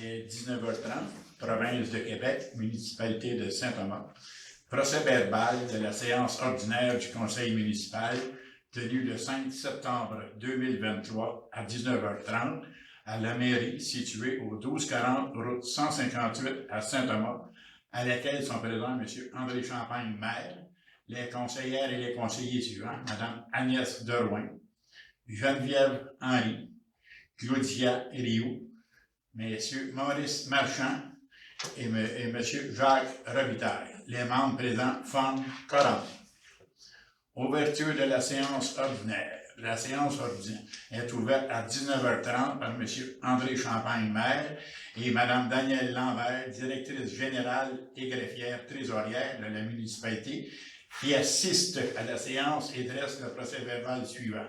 Il est 19h30, province de Québec, municipalité de Saint-Thomas. Procès verbal de la séance ordinaire du conseil municipal tenue le 5 septembre 2023 à 19h30 à la mairie située au 1240 route 158 à Saint-Thomas, à laquelle sont présents M. André Champagne, maire, les conseillères et les conseillers suivants, Mme Agnès Derouin, Geneviève Henry, Claudia Rioux, M. Maurice Marchand et M. Jacques Robitaille. Les membres présents forment quorum. Ouverture de la séance ordinaire. La séance ordinaire est ouverte à 19h30 par M. André Champagne, maire, et Mme Danielle Lambert, directrice générale et greffière trésorière de la municipalité, qui assiste à la séance et dresse le procès-verbal suivant.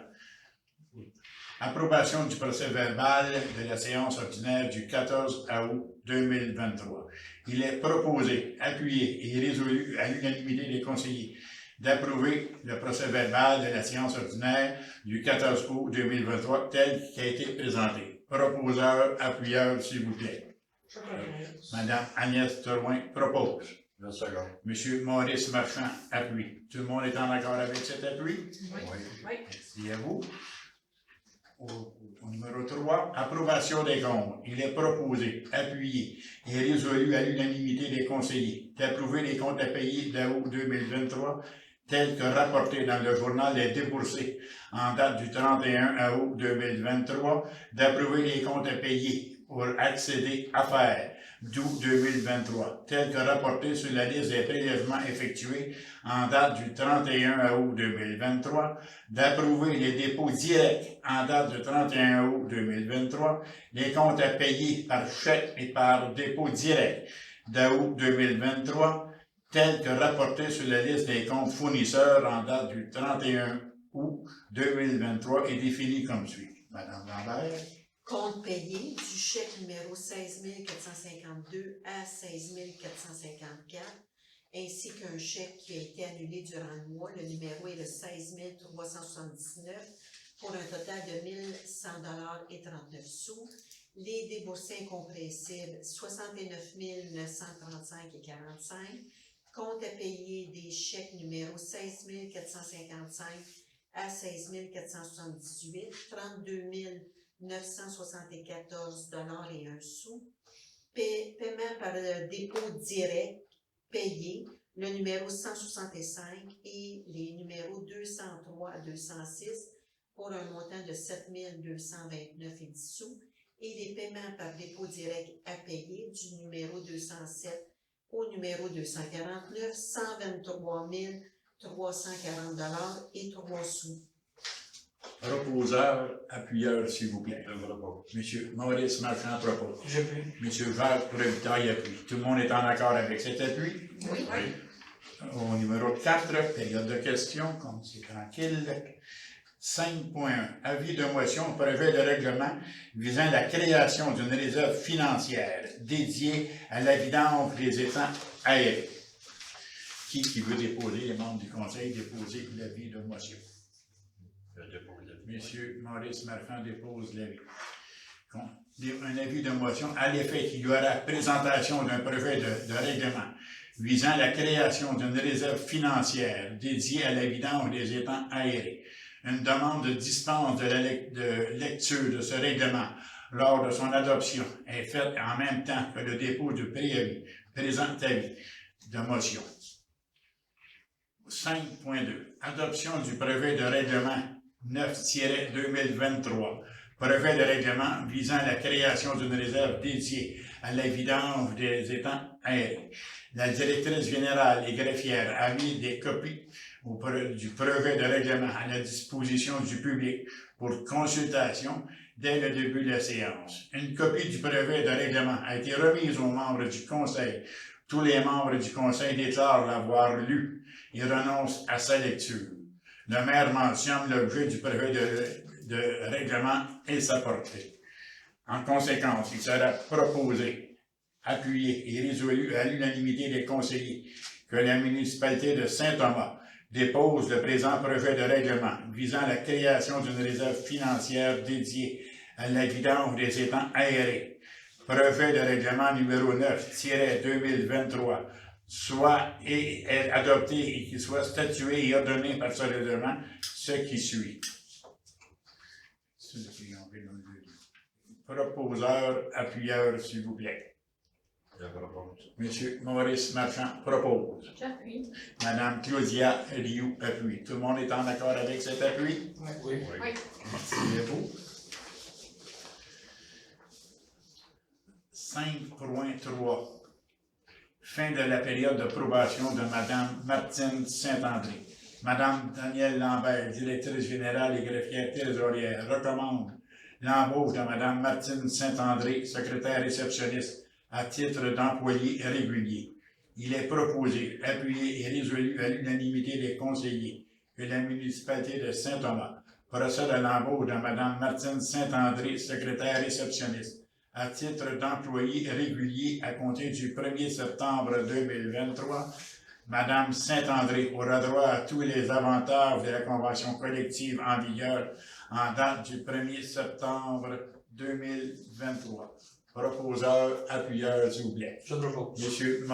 Approbation du procès-verbal de la séance ordinaire du 14 août 2023. Il est proposé, appuyé et résolu à l'unanimité des conseillers d'approuver le procès-verbal de la séance ordinaire du 14 août 2023 tel qu'il a été présenté. Proposeur, appuyeur, s'il vous plaît. Madame Agnès Derouin propose. Monsieur Maurice Marchand appuie. Tout le monde est en accord avec cet appui? Oui. Merci à vous. Au numéro 3, approbation des comptes. Il est proposé, appuyé et résolu à l'unanimité des conseillers d'approuver les comptes à payer d'août 2023 tels que rapportés dans le journal des déboursés en date du 31 août 2023, d'approuver les comptes à payer pour accéder à faire d'août 2023, tels que rapportés sur la liste des prélèvements effectués en date du 31 août 2023, d'approuver les dépôts directs en date du 31 août 2023, les comptes à payer par chèque et par dépôt direct d'août 2023, tels que rapportés sur la liste des comptes fournisseurs en date du 31 août 2023 et définis comme suit. Madame Lambert. Compte payé du chèque numéro 16 452 à 16 454, ainsi qu'un chèque qui a été annulé durant le mois. Le numéro est le 16 379 pour un total de 1 100 $ et 39 sous. Les déboursés incompressibles, 69 935 et 45. Compte à payer des chèques numéro 16 455 à 16 478, 32 974 $ et 1 sou. Paiement par dépôt direct payé, le numéro 165 et les numéros 203 à 206 pour un montant de 7 229 et 10 sous. Et les paiements par dépôt direct à payer du numéro 207 au numéro 249, 123 340 $ et 3 sous. Proposeur, appuyeur, s'il vous plaît. Monsieur Maurice Marchand propose. Monsieur Jacques Robitaille appuie. Tout le monde est en accord avec cet appui? Oui. Au numéro 4, période de questions, comme c'est tranquille. 5.1. Avis de motion, projet de règlement visant la création d'une réserve financière dédiée à la vidange des étangs aérés. Qui veut déposer, les membres du conseil, déposer l'avis de motion? Monsieur Maurice Marchand dépose l'avis. Un avis de motion à l'effet qu'il y aura présentation d'un projet de règlement visant la création d'une réserve financière dédiée à la vidange des étangs aérés. Une demande de dispense de lecture de ce règlement lors de son adoption est faite en même temps que le dépôt du préavis, présent avis de motion. 5.2. Adoption du projet de règlement 9-2023. Projet de règlement visant la création d'une réserve dédiée à la vidange des étangs aérés. La directrice générale et greffière a mis des copies du projet de règlement à la disposition du public pour consultation dès le début de la séance. Une copie du projet de règlement a été remise aux membres du conseil. Tous les membres du conseil déclarent l'avoir lu et renoncent à sa lecture. Le maire mentionne l'objet du projet de règlement et sa portée. En conséquence, il sera proposé, appuyé et résolu à l'unanimité des conseillers que la municipalité de Saint-Thomas dépose le présent projet de règlement visant la création d'une réserve financière dédiée à la vidange des étangs aérés projet de règlement numéro 9-2023, soit est adopté et qu'il soit statué et ordonné par ce règlement, ce qui suit. Proposeur, appuyeur, s'il vous plaît. Je propose. Monsieur Maurice Marchand propose. J'appuie. Madame Claudia Rioux appuie. Tout le monde est en accord avec cet appui? Oui. Oui. Merci à vous. 5.3. Fin de la période de probation de Madame Martine Saint-André. Madame Danielle Lambert, directrice générale et greffière trésorière, recommande l'embauche de Madame Martine Saint-André, secrétaire réceptionniste, à titre d'employé régulier. Il est proposé, appuyé et résolu à l'unanimité des conseillers que la municipalité de Saint-Thomas procède à l'embauche de Mme Martine Saint-André, secrétaire réceptionniste, à titre d'employé régulier à compter du 1er septembre 2023. Mme Saint-André aura droit à tous les avantages de la convention collective en vigueur en date du 1er septembre 2023. Proposeur, appuyeur, s'il vous plaît. Je propose. Monsieur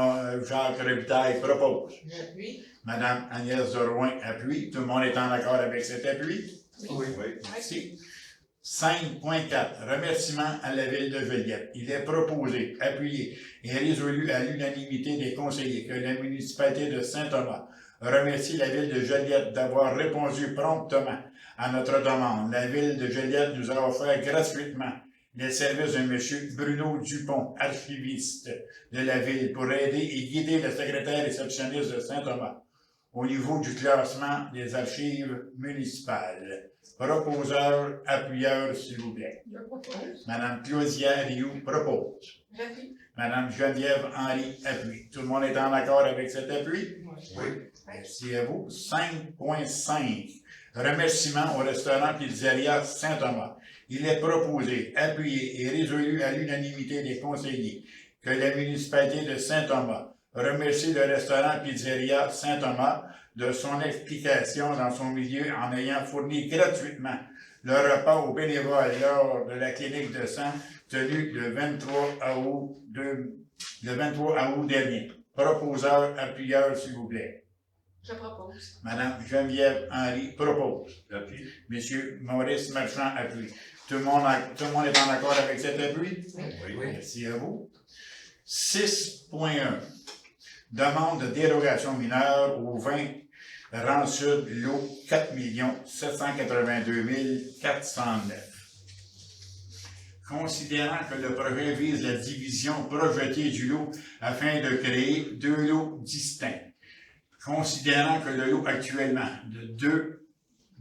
Jacques Robitaille propose. J'appuie. Madame Agnès Drouin appuie. Tout le monde est en accord avec cet appui? Oui. Merci. 5.4. Remerciement à la ville de Joliette. Il est proposé, appuyé et résolu à l'unanimité des conseillers que la municipalité de Saint-Thomas remercie la ville de Joliette d'avoir répondu promptement à notre demande. La ville de Joliette nous a offert gratuitement les services de M. Bruno Dupont, archiviste de la ville, pour aider et guider le secrétaire réceptionniste de Saint-Thomas au niveau du classement des archives municipales. Proposeur, appuyeur, s'il vous plaît. Je propose. Madame Claudia Rioux propose. J'appuie. Madame Geneviève Henry appuie. Tout le monde est en accord avec cet appui? Oui. Merci à vous. 5.5. Remerciement au restaurant Pizzeria Saint-Thomas. Il est proposé, appuyé et résolu à l'unanimité des conseillers que la municipalité de Saint-Thomas remercie le restaurant Pizzeria Saint-Thomas de son explication dans son milieu en ayant fourni gratuitement le repas aux bénévoles lors de la clinique de sang tenue le 23 août dernier. Proposeur, appuyeur, s'il vous plaît. Je propose. Madame Geneviève Henry propose. J'appuie. Monsieur Maurice Marchand appuie. Tout le monde est en accord avec cet appui? Oui. Merci à vous. 6.1. Demande de dérogation mineure au 20 rang sud, lot 4 782 409. Considérant que le projet vise la division projetée du lot afin de créer deux lots distincts, considérant que le lot actuellement de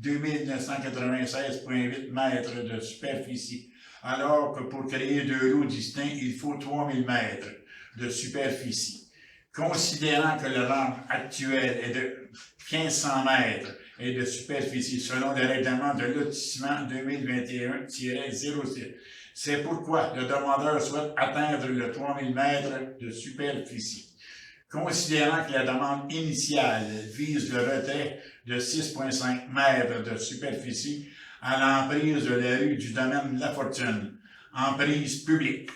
2996,8 mètres de superficie, alors que pour créer deux lots distincts, il faut 3000 mètres de superficie. Considérant que le rang actuel est de 1500 mètres et de superficie selon le règlement de lotissement 2021-06, c'est pourquoi le demandeur souhaite atteindre le 3000 mètres de superficie. Considérant que la demande initiale vise le retrait de 6,5 mètres de superficie à l'emprise de la rue du domaine La Fortune, emprise publique,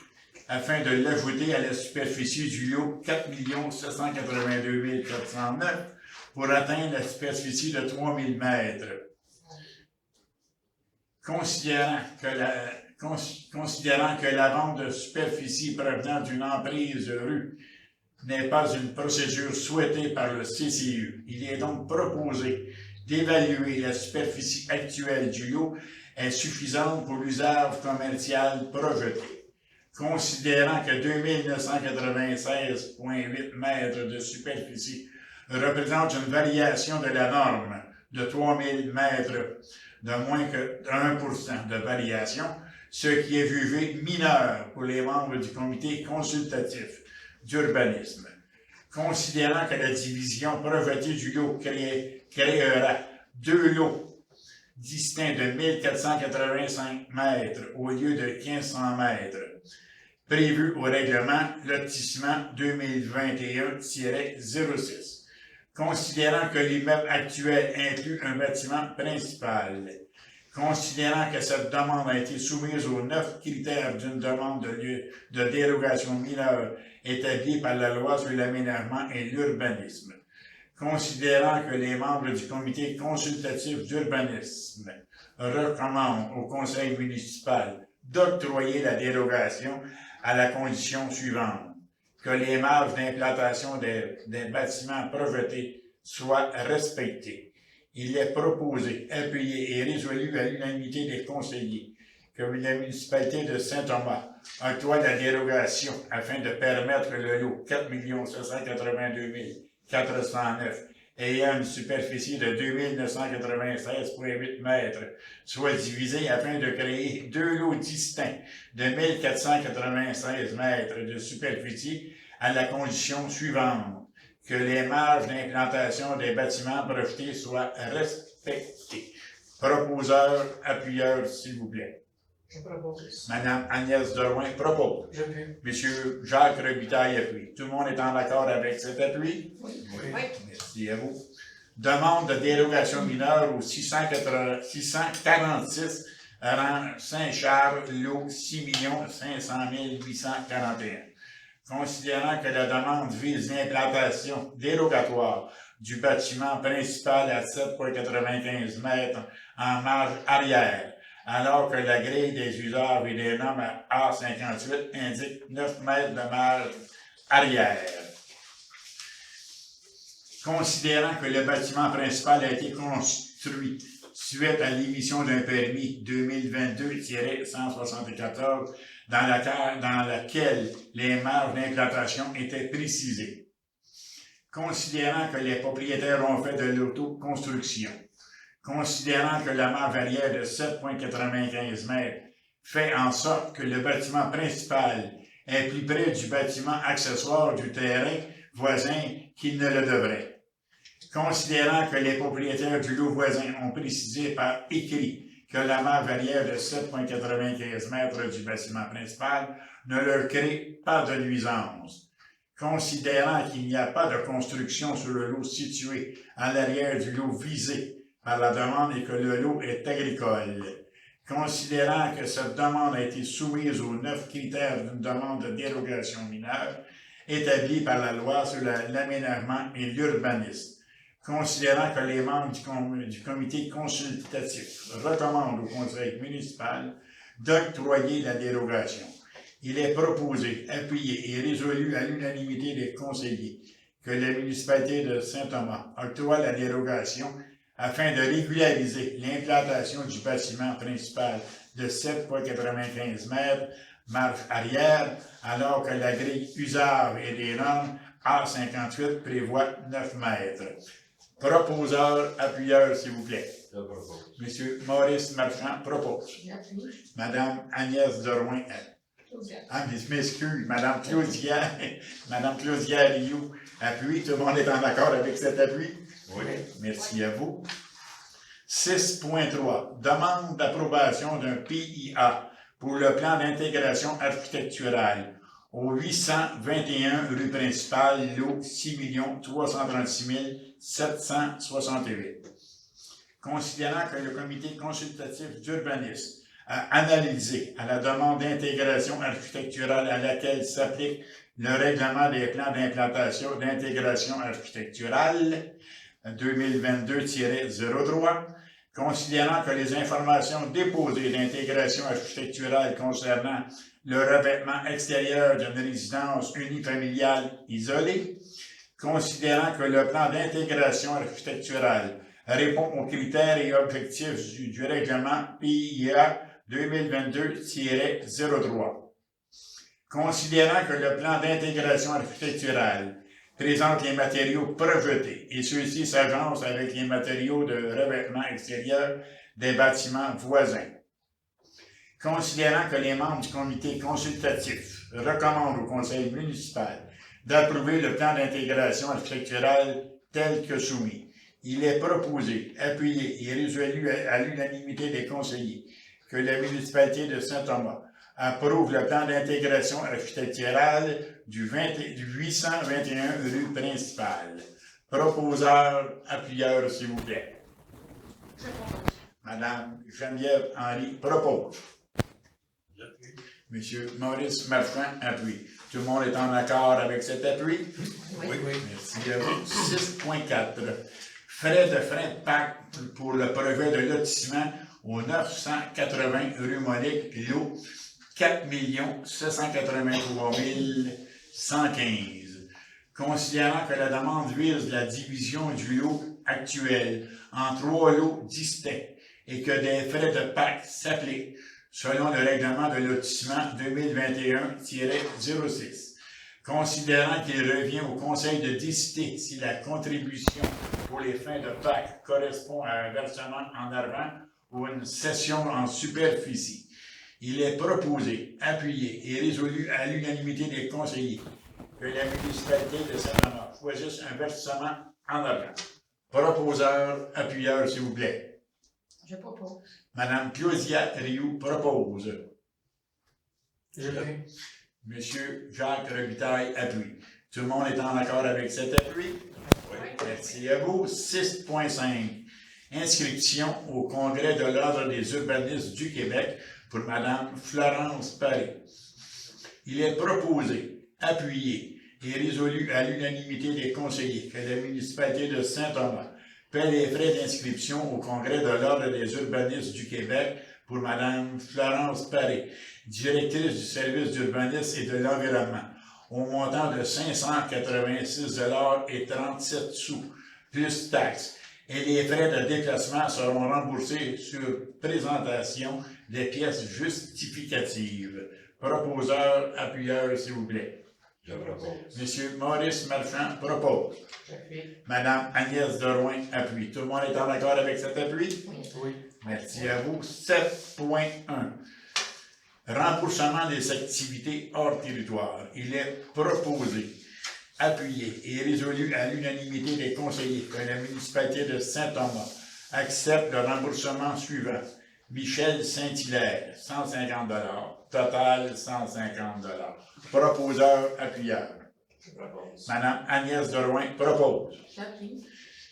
afin de l'ajouter à la superficie du lot 4 782 409 pour atteindre la superficie de 3000 mètres. Considérant que la vente de superficie provenant d'une emprise de rue n'est pas une procédure souhaitée par le CCU, il est donc proposé d'évaluer la superficie actuelle du lot est suffisante pour l'usage commercial projeté. Considérant que 2996,8 mètres de superficie représente une variation de la norme de 3000 mètres de moins que 1% de variation, ce qui est jugé mineur pour les membres du comité consultatif d'urbanisme. Considérant que la division projetée du lot créera deux lots distincts de 1485 mètres au lieu de 1500 mètres, prévu au règlement lotissement 2021-06. Considérant que l'immeuble actuel inclut un bâtiment principal, Considérant que cette demande a été soumise aux 9 critères d'une demande de dérogation mineure établie par la loi sur l'aménagement et l'urbanisme. Considérant que les membres du comité consultatif d'urbanisme recommandent au conseil municipal d'octroyer la dérogation à la condition suivante: que les marges d'implantation des bâtiments projetés soient respectées. Il est proposé, appuyé et résolu à l'unanimité des conseillers que la municipalité de Saint-Thomas octroie la dérogation afin de permettre le lot 4 782 409 ayant une superficie de 2 996,8 mètres, soit divisé afin de créer 2 lots distincts de 1 496 mètres de superficie à la condition suivante: que les marges d'implantation des bâtiments projetés soient respectées. Proposeur, appuyeur, s'il vous plaît. Je propose. Madame Agnès Drouin propose. J'appuie. Monsieur Jacques Robitaille appuie. Tout le monde est en accord avec cet appui? Oui. Merci à vous. Demande de dérogation mineure au 646 rang Saint-Charles, lot 6 500 841. Considérant que la demande vise l'implantation dérogatoire du bâtiment principal à 7,95 mètres en marge arrière, alors que la grille des usages et des normes à A58 indique 9 mètres de marge arrière. Considérant que le bâtiment principal a été construit suite à l'émission d'un permis 2022-174 dans laquelle les marges d'implantation étaient précisées. Considérant que les propriétaires ont fait de l'autoconstruction. Considérant que la marge arrière de 7,95 mètres fait en sorte que le bâtiment principal est plus près du bâtiment accessoire du terrain voisin qu'il ne le devrait. Considérant que les propriétaires du lot voisin ont précisé par écrit que la marge arrière de 7,95 mètres du bâtiment principal ne leur crée pas de nuisance. Considérant qu'il n'y a pas de construction sur le lot situé à l'arrière du lot visé par la demande et que le lot est agricole. Considérant que cette demande a été soumise aux 9 critères d'une demande de dérogation mineure établie par la loi sur l'aménagement et l'urbanisme. Considérant que les membres du comité consultatif recommandent au conseil municipal d'octroyer la dérogation. Il est proposé, appuyé et résolu à l'unanimité des conseillers que la municipalité de Saint-Thomas octroie la dérogation afin de régulariser l'implantation du bâtiment principal de 7,95 mètres, marge arrière, alors que la grille usage et des normes A58 prévoit 9 mètres. Proposeur, appuyeur, s'il vous plaît. Je propose. Monsieur Maurice Marchand propose. J'appuie. Madame Agnès Drouin. Ah, mais je m'excuse. Madame Claudia Rioux appuie. Tout le monde est en accord avec cet appui? Oui. Merci à vous. 6.3. Demande d'approbation d'un PIA pour le plan d'intégration architecturale au 821 rue principale, lot 6 336 768. Considérant que le comité consultatif d'urbanisme a analysé à la demande d'intégration architecturale à laquelle s'applique le règlement des plans d'implantation d'intégration architecturale 2022-03, considérant que les informations déposées d'intégration architecturale concernant le revêtement extérieur d'une résidence unifamiliale isolée, considérant que le plan d'intégration architecturale répond aux critères et objectifs du règlement PIA 2022-03. Considérant que le plan d'intégration architecturale présente les matériaux projetés et ceux-ci s'agencent avec les matériaux de revêtement extérieur des bâtiments voisins. Considérant que les membres du comité consultatif recommandent au conseil municipal d'approuver le plan d'intégration architecturale tel que soumis, il est proposé, appuyé et résolu à l'unanimité des conseillers que la municipalité de Saint-Thomas approuve le plan d'intégration architecturale du 821 rue principale. Proposeur, appuyeur, s'il vous plaît. Je propose. Madame Geneviève Henry propose. Monsieur Maurice Marchand appuie. Tout le monde est en accord avec cet appui? Oui. Merci à vous. 6.4. Frais de pacte pour le projet de lotissement au 980 rue Molique, lot 4 783 115. Considérant que la demande vise la division du lot actuel en 3 lots distincts et que des frais de pacte s'appliquent selon le règlement de lotissement 2021-06. Considérant qu'il revient au Conseil de décider si la contribution pour les fins de pacte correspond à un versement en argent ou une cession en superficie, il est proposé, appuyé et résolu à l'unanimité des conseillers que la municipalité de Saint-Amand choisisse un versement en argent. Proposeur, appuyeur, s'il vous plaît. Je propose. Madame Claudia Rioux propose. Je l'ai. Monsieur Jacques Robitaille appuie. Tout le monde est en accord avec cet appui? Oui. Merci à vous. 6.5. Inscription au Congrès de l'Ordre des urbanistes du Québec pour Madame Florence Paré. Il est proposé, appuyé et résolu à l'unanimité des conseillers que la municipalité de Saint-Thomas paie les frais d'inscription au Congrès de l'Ordre des urbanistes du Québec pour Madame Florence Paré, directrice du service d'urbanisme et de l'environnement, au montant de 586,37 $, plus taxes, et les frais de déplacement seront remboursés sur présentation des pièces justificatives. Proposeur, appuyeur, s'il vous plaît. Je propose. Monsieur Maurice Marchand propose. J'appuie. Madame Agnès Derouin appuie. Tout le monde est en accord avec cet appui? Oui. Merci à vous. 7.1. Remboursement des activités hors territoire. Il est proposé, appuyé et résolu à l'unanimité des conseillers que la municipalité de Saint-Thomas accepte le remboursement suivant. Michel Saint-Hilaire, 150 $. Total, 150 $. Proposeur, appuyeur. Je propose. Madame Agnès Derouin propose. J'appuie.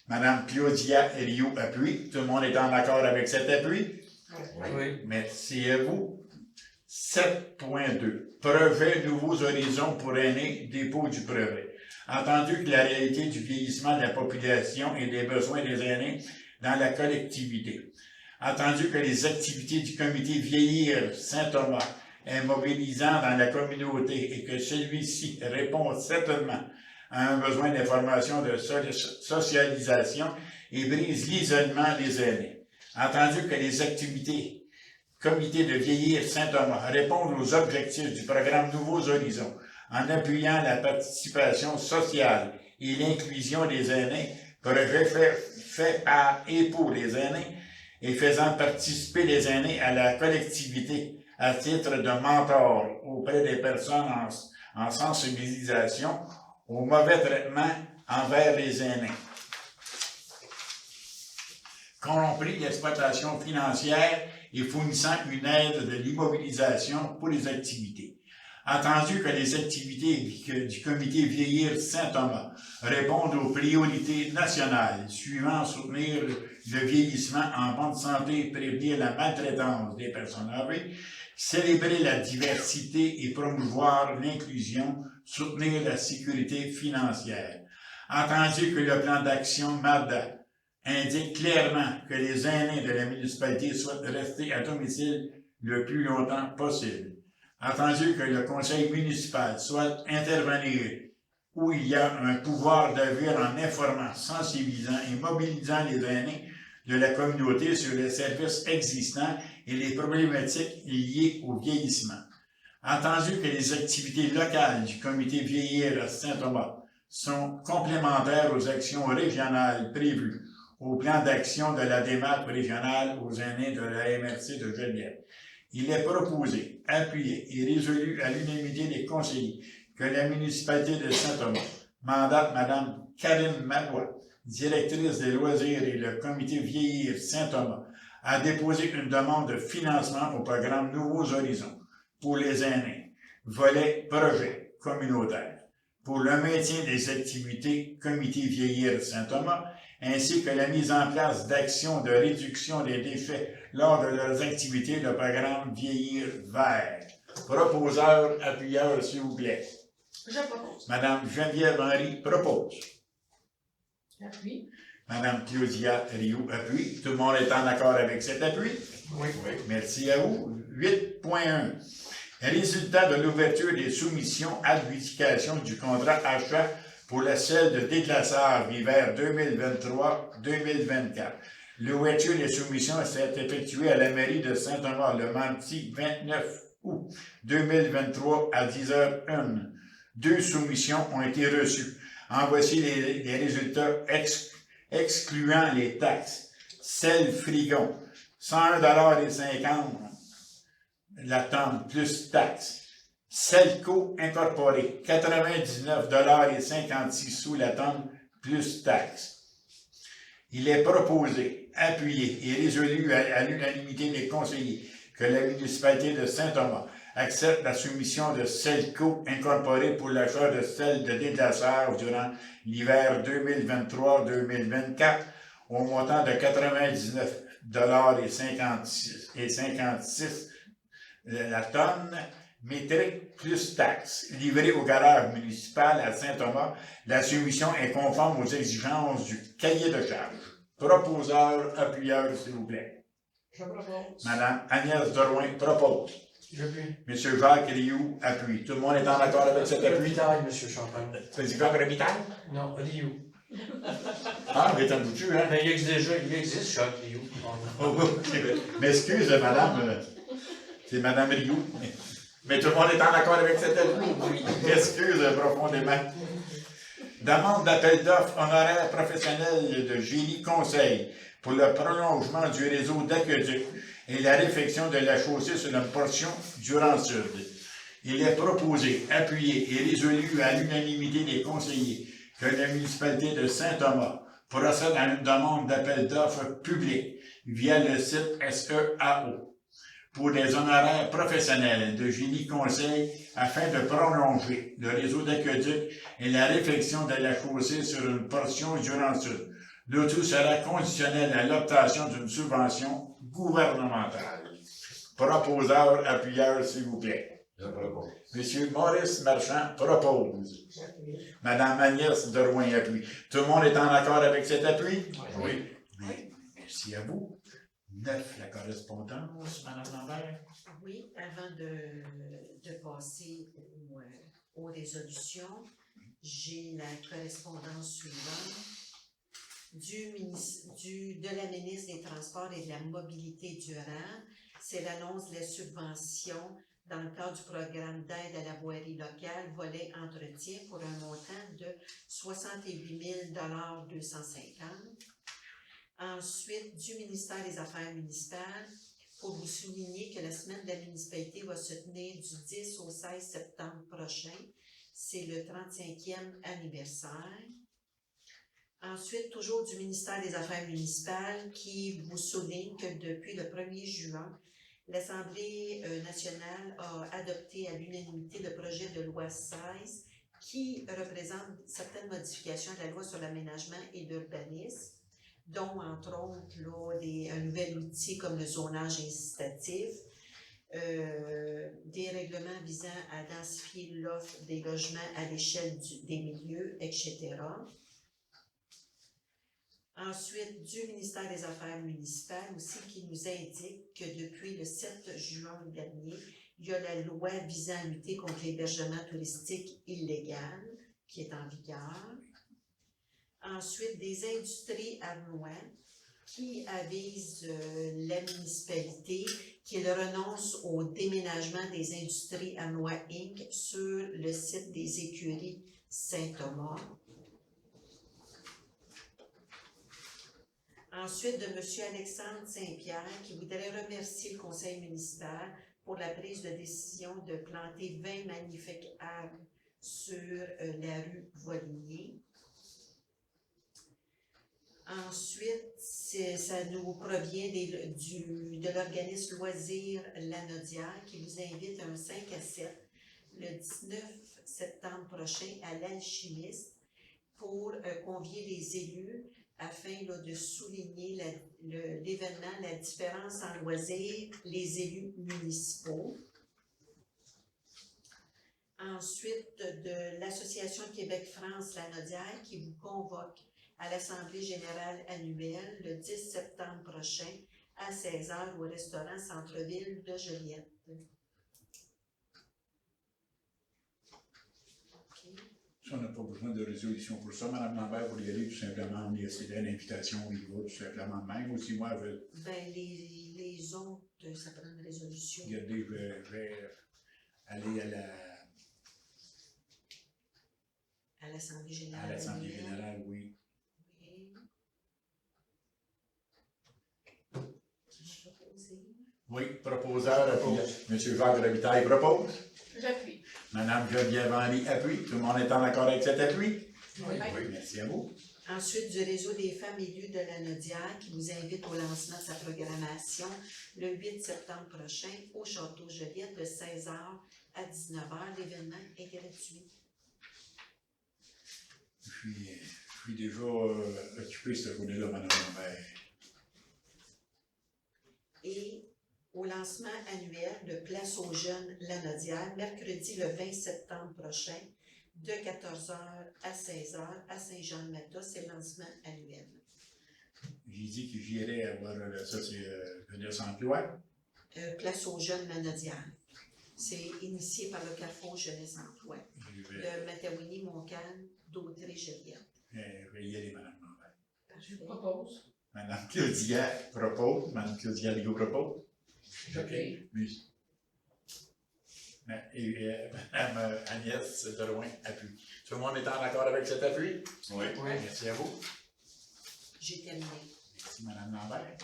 Madame Claudia Rioux appuie. Tout le monde est en accord avec cet appui? Oui. Merci à vous. 7.2. Projet Nouveaux Horizons pour aînés, dépôt du brevet. Entendu que la réalité du vieillissement de la population et des besoins des aînés dans la collectivité. Entendu que les activités du comité Vieillir Saint-Thomas est mobilisant dans la communauté et que celui-ci répond certainement à un besoin d'information, de socialisation et brise l'isolement des aînés. Entendu que les activités Comité de Vieillir Saint-Thomas répondent aux objectifs du programme Nouveaux Horizons en appuyant la participation sociale et l'inclusion des aînés, projet fait par et pour les aînés et faisant participer les aînés à la collectivité à titre de mentor auprès des personnes en sensibilisation au mauvais traitement envers les aînés. Compris l'exploitation financière et fournissant une aide de l'immobilisation pour les activités. Entendu que les activités du comité Vieillir Saint-Thomas répondent aux priorités nationales suivant soutenir le vieillissement en bonne santé, prévenir la maltraitance des personnes âgées, célébrer la diversité et promouvoir l'inclusion, soutenir la sécurité financière. Entendu que le plan d'action MADA indique clairement que les aînés de la municipalité souhaitent rester à domicile le plus longtemps possible. Entendu que le conseil municipal souhaite intervenir où il y a un pouvoir d'agir en informant, sensibilisant et mobilisant les aînés de la communauté sur les services existants et les problématiques liées au vieillissement. Entendu que les activités locales du comité Vieillir à Saint-Thomas sont complémentaires aux actions régionales prévues au plan d'action de la démarche régionale aux aînés de la MRC de Geneviève. Il est proposé, appuyé et résolu à l'unanimité des conseillers que la municipalité de Saint-Thomas mandate Mme Karine Marois, directrice des loisirs et le comité Vieillir Saint-Thomas, à déposer une demande de financement au programme Nouveaux Horizons pour les aînés, volet projet communautaire. pour le maintien des activités Comité Vieillir Saint-Thomas, ainsi que la mise en place d'actions de réduction des déchets lors de leurs activités, le programme Vieillir Vert. Proposeur, appuyeur, s'il vous plaît. Je propose. Madame Geneviève Henry propose. Appuie. Madame Claudia Rioux appuie. Tout le monde est en accord avec cet appui? Oui. Merci à vous. 8.1. Résultat de l'ouverture des soumissions à l'adjudication du contrat achat pour la selle de déglaçage l'hiver 2023-2024. L'ouverture des soumissions s'est effectuée à la mairie de Saint-Thomas le mardi 29 août 2023 à 10h01. 2 soumissions ont été reçues. En voici les résultats excluant les taxes. Selle Frigon, 101,50 $ la tonne plus taxes. Selco Incorporé, 99,56 $ la tonne plus taxes. Il est proposé, appuyé et résolu à l'unanimité des conseillers que la municipalité de Saint-Thomas accepte la soumission de Selco Incorporé pour l'achat de sel de déglaçage durant l'hiver 2023-2024 au montant de 99,56 $ la tonne métrique plus taxes livrée au garage municipal à Saint-Thomas. La soumission est conforme aux exigences du cahier de charges. Proposeur, appuyeur, s'il vous plaît. Je propose. Madame Agnès Drouin propose. J'appuie. Monsieur Jacques Rioux appuie. Tout le monde est en accord avec cet appui? Vitaille, monsieur Champagne. C'est Jacques Robitaille? Non, Rioux. Ah, mais t'as boutu, hein? Mais il existe Jacques Rioux. Oh, m'excuse, madame. C'est madame Rioux. Mais tout le monde est en accord avec cet appui? M'excuse profondément. Demande d'appel d'offres honoraires professionnels de Génie Conseil pour le prolongement du réseau d'aqueduc et la réfection de la chaussée sur une portion du Rang-Sud. Il est proposé, appuyé et résolu à l'unanimité des conseillers que la municipalité de Saint-Thomas procède à une demande d'appel d'offres public via le site SEAO pour des honoraires professionnels de Génie Conseil afin de prolonger le réseau d'aqueduc et la réfection de la chaussée sur une portion du Rang-Sud. Le tout sera conditionnel à l'obtention d'une subvention gouvernementale. Proposeur, appuyeur, s'il vous plaît. Je propose. Monsieur Maurice Marchand propose. J'appuie. Madame Agnès Drouin appuie. Tout le monde est en accord avec cet appui? Oui. Merci à vous. 9, la correspondance, Madame Lambert. Oui, avant de passer aux résolutions, j'ai la correspondance suivante de la ministre des Transports et de la Mobilité durable. C'est l'annonce de la subvention dans le cadre du programme d'aide à la voirie locale, volet entretien, pour un montant de 68 250 $. Ensuite, du ministère des Affaires municipales, pour vous souligner que la semaine de la municipalité va se tenir du 10 au 16 septembre prochain. C'est le 35e anniversaire. Ensuite, toujours du ministère des Affaires municipales, qui vous souligne que depuis le 1er juin, l'Assemblée nationale a adopté à l'unanimité le projet de loi 16 qui représente certaines modifications de la loi sur l'aménagement et l'urbanisme, dont, entre autres, là, un nouvel outil comme le zonage incitatif, des règlements visant à densifier l'offre des logements à l'échelle des milieux, etc. Ensuite, du ministère des Affaires municipales aussi, qui nous indique que depuis le 7 juin dernier, il y a la loi visant à lutter contre l'hébergement touristique illégal qui est en vigueur. Ensuite, des industries Arnois qui avisent la municipalité qu'il renonce au déménagement des industries Arnois Inc. sur le site des écuries Saint-Thomas. Ensuite, de M. Alexandre Saint-Pierre, qui voudrait remercier le conseil municipal pour la prise de décision de planter 20 magnifiques arbres sur la rue Volinier. Ensuite, ça nous provient de l'organisme Loisirs Lanaudière qui vous invite un 5 à 7 le 19 septembre prochain à l'Alchimiste pour convier les élus afin là, de souligner l'événement, la différence en loisirs, les élus municipaux. Ensuite, de l'Association Québec-France Lanaudière qui vous convoque à l'Assemblée générale annuelle le 10 septembre prochain à 16h au restaurant Centre-Ville de Joliette. Okay. Ça, on n'a pas besoin de résolution pour ça. Mme Lambert, vous y aller tout simplement, on y accéder l'invitation, on y va tout simplement même. Aussi, moi, je vais Ben, les autres, ça prend une résolution. regarder, je vais aller À l'Assemblée générale. à l'Assemblée annuelle. générale, oui. Oui. Je vais proposer. Oui, proposeur, M. Jacques Robitaille propose. J'appuie. Mme Geneviève Henry appuie. Tout le monde est en accord avec cet appui? Oui. Merci à vous. Ensuite, du réseau des femmes élues de la Naudière qui vous invite au lancement de sa programmation le 8 septembre prochain au Château Joliette de 16h à 19h. L'événement est gratuit. Je suis déjà occupé cette journée-là, Mme Lambert. Et au lancement annuel de Place aux jeunes La Naudière, mercredi le 20 septembre prochain, de 14h à 16h à Saint-Jean-de-Mata, c'est le lancement annuel. J'ai dit que j'irais voir ça, c'est Jeunesse Emploi. Place aux jeunes La Naudière. C'est initié par le Carrefour Jeunesse Emploi Je vais de Matawini, Montcalm, Dautré, Joliette. je vais y aller, Mme Lambert. Je Parfait. propose. Mme Claudia propose. Mme Claudia Rigaud propose. J'appuie. Oui. Et Mme Agnès Deloin appuie. Tout le monde est en accord avec cet appui? Oui. Oui. Merci à vous. J'ai terminé. Merci, Mme Lambert.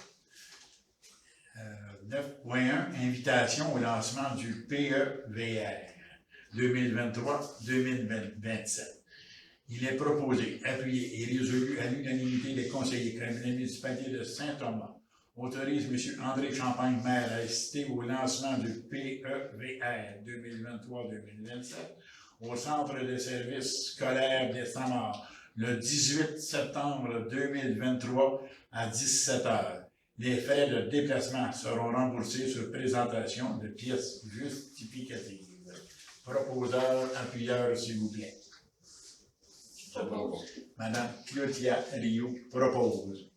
9.1, invitation au lancement du PEVR 2023-2027. Il est proposé, appuyé et résolu à l'unanimité des conseillers que la municipalité de Saint-Thomas autorise M. André Champagne, maire, à assister au lancement du PEVR 2023-2027 au Centre de services scolaires des Samars le 18 septembre 2023 à 17h. Les frais de déplacement seront remboursés sur présentation de pièces justificatives. Proposeur, appuyeur, s'il vous plaît. Je propose. Madame Claudia Rio propose.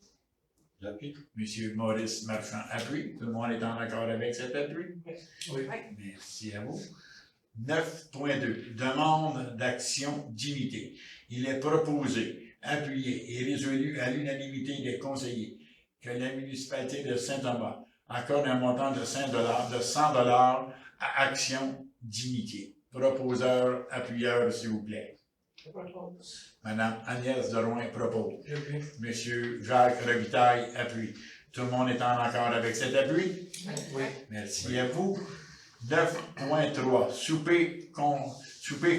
J'appuie. Monsieur Maurice Marchand appuie. Tout le monde est en accord avec cet appui? Oui. Merci à vous. 9.2. Demande d'action d'unité. Il est proposé, appuyé et résolu à l'unanimité des conseillers que la municipalité de Saint-Thomas accorde un montant de 100 $ à Action Dignité. Proposeur, appuyeur, s'il vous plaît. Je propose. Madame Agnès Deloin propose. J'appuie. Monsieur Jacques Robitaille appuie. Tout le monde est en accord avec cet appui? Oui. Merci à vous. 9.3. Souper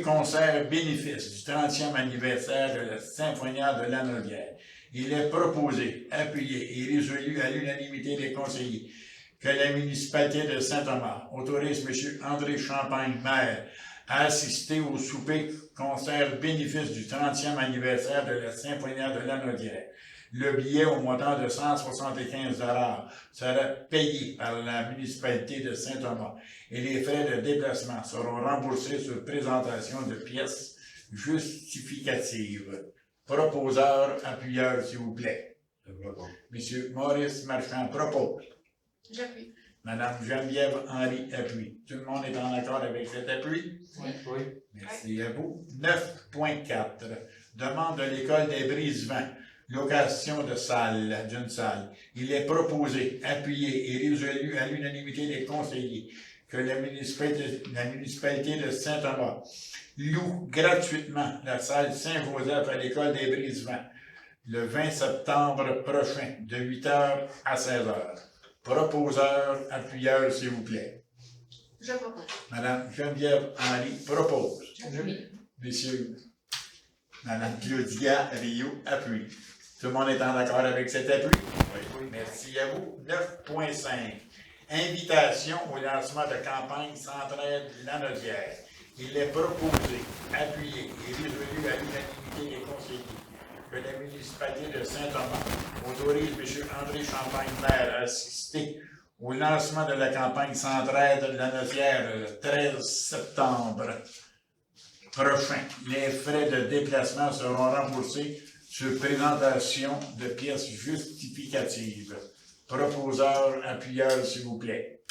concert bénéfice du 30e anniversaire de la Symphonia de la Naudière. Il est proposé, appuyé et résolu à l'unanimité des conseillers que la municipalité de Saint-Thomas autorise M. André Champagne, maire, à assister au souper concert bénéfice du 30e anniversaire de la Symphonia de la Naudière. Le billet au montant de 175 $ sera payé par la municipalité de Saint-Thomas et les frais de déplacement seront remboursés sur présentation de pièces justificatives. Proposeur, appuyeur, s'il vous plaît. Je propose. Monsieur Maurice Marchand propose. J'appuie. Madame Geneviève Henry appuie. Tout le monde est en accord avec cet appui? Oui. Merci à vous. 9.4. Demande de l'École des Brise-Vents. Location de salle, d'une salle. Il est proposé, appuyé et résolu à l'unanimité des conseillers que la municipalité de Saint-Thomas loue gratuitement la salle Saint-Joseph à l'École des Brise-Vents le 20 septembre prochain, de 8h à 16h. Proposeur, appuyeur, s'il vous plaît. Je propose. Madame Geneviève Henry propose. J'appuie. Monsieur, Madame Claudia Rio appuie. Tout le monde est en accord avec cet appui? Oui. Merci à vous. 9.5. Invitation au lancement de campagne Centraide La Naudière. Il est proposé, appuyé et résolu à l'unanimité des conseillers que la municipalité de Saint-Thomas autorise M. André Champagne-Maire à assister au lancement de la campagne Centraide de la Notière le 13 septembre prochain. Les frais de déplacement seront remboursés sur présentation de pièces justificatives. Proposeur, appuyeur, s'il vous plaît.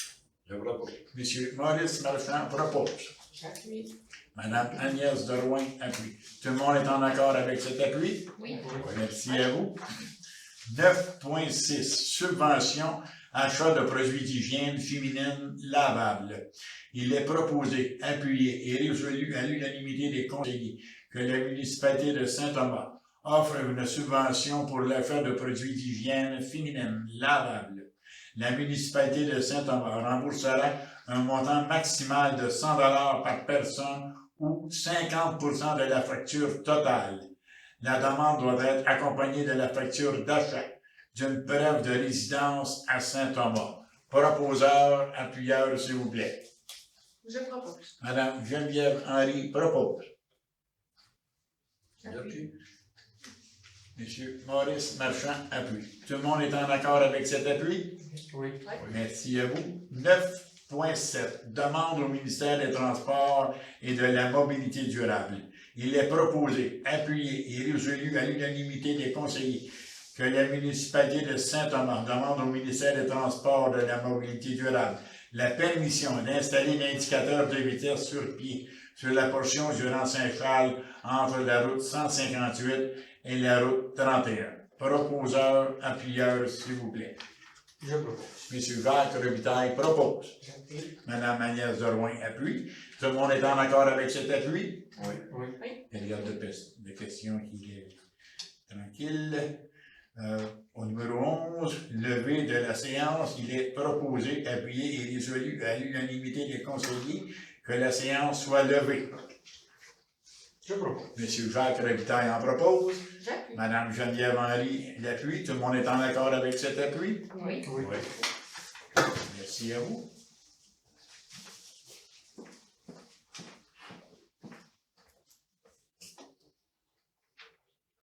Je propose. Monsieur Maurice Marchand propose. J'appuie. Madame Agnès Derouin appuie. Tout le monde est en accord avec cet appui? Oui. Merci à vous. 9.6. Subvention, achat de produits d'hygiène féminine lavables. Il est proposé, appuyé et résolu à l'unanimité des conseillers que la municipalité de Saint-Thomas offre une subvention pour l'achat de produits d'hygiène féminine lavables. La municipalité de Saint-Thomas remboursera un montant maximal de 100 $ par personne ou 50% de la facture totale. La demande doit être accompagnée de la facture d'achat d'une preuve de résidence à Saint-Thomas. Proposeur, appuyeur, s'il vous plaît. Je propose. Madame Geneviève Henry propose. J'appuie. Monsieur Maurice Marchand appuie. Tout le monde est en accord avec cet appui? Oui. Merci à vous. 9.7. Demande au ministère des Transports et de la Mobilité durable. Il est proposé, appuyé et résolu à l'unanimité des conseillers que la municipalité de Saint-Thomas demande au ministère des Transports et de la Mobilité durable la permission d'installer l'indicateur de vitesse sur pied sur la portion du rang Saint-Charles entre la route 158 et la route 31. Proposeur, appuyeur, s'il vous plaît. Je propose. Monsieur Jacques Robitaille propose. J'appuie. Madame Agnès Derouin appuie. Tout le monde est en accord avec cet appui? Oui. Période de questions qui est tranquille. Au numéro 11, levé de la séance, il est proposé, appuyé et résolu à l'unanimité des conseillers que la séance soit levée. Je propose. Monsieur Jacques Robitaille en propose. J'appuie. Madame Geneviève Henry l'appuie. Tout le monde est en accord avec cet appui? Oui. Oui. Merci à vous.